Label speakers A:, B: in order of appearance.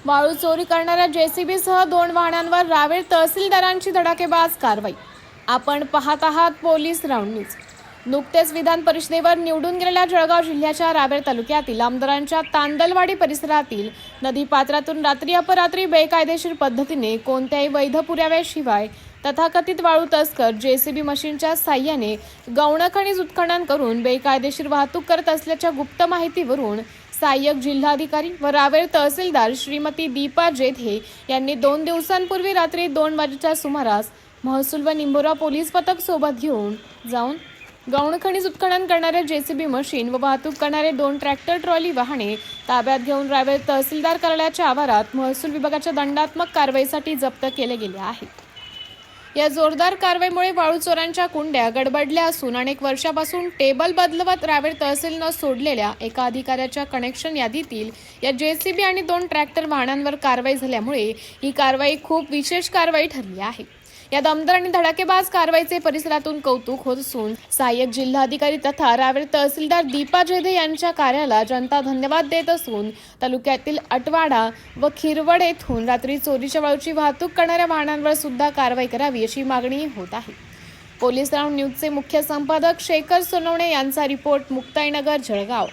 A: वाळू चोरी करणाऱ्या जेसीबीसह 2 वाहनांवर रावेर तहसीलदारांची धडाकेबाज कारवाई। आपण पाहत आहात पोलीस राऊंड न्यूज। नुकतेच विधान परिषदेवर निवडून गेलेल्या जळगाव जिल्ह्याच्या रावेर तालुक्यातील आमदारांच्या तांदलवाडी परिसरातील नदीपात्रातून रात्री अपरात्री बेकायदेशीर पद्धतीने कोणत्याही वैध पुराव्याशिवाय तथाकथित वाळू तस्कर जेसीबी मशीनच्या साह्याने गौण खनिज उत्खनन करून बेकायदेशीर वाहतूक करत असल्याच्या गुप्त माहितीवरून सहाय्यक जिल्हाधिकारी व रावेर तहसीलदार श्रीमती दीपा जेधे यांनी 2 दिवसांपूर्वी रात्री 2 वाजेच्या सुमारास महसूल व निंबोरा पोलीस पथक सोबत घेऊन जाऊन गौण खनिज उत्खनन करणारे जेसीबी मशीन व वाहतूक करणारे 2 ट्रॅक्टर ट्रॉली वाहने ताब्यात घेऊन रावेर तहसीलदार कार्यालयाच्या आवारात महसूल विभागाच्या दंडात्मक कारवाईसाठी जप्त केले गेले आहे। या जोरदार कारवाईमुळे वाळू चोरांच्या कुंड्या गडबडल्या असून अनेक वर्षापासून टेबल बदलवत रावेर तहसीलनं सोडलेल्या एका अधिकाऱ्याच्या कनेक्शन यादीतील या जेसीबी आणि 2 ट्रॅक्टर वाहनांवर कारवाई झाल्यामुळे ही कारवाई खूप विशेष कारवाई ठरली आहे। या दमदार आणि धडाकेबाज कारवाईचे परिसरातून कौतुक होत असून सहाय्यक जिल्हाधिकारी तथा रावेर तहसीलदार दीपा जेधे यांच्या कार्याला जनता धन्यवाद देत असून तालुक्यातील अटवाडा व खिरवड येथून रात्री चोरीच्या वाळूची वाहतूक करणाऱ्या वाहनांवर सुद्धा कारवाई करावी अशी मागणी होत आहे। पोलीस राऊंड न्यूजचे मुख्य संपादक शेखर सोनवणे यांचा रिपोर्ट, मुक्ताईनगर, जळगाव।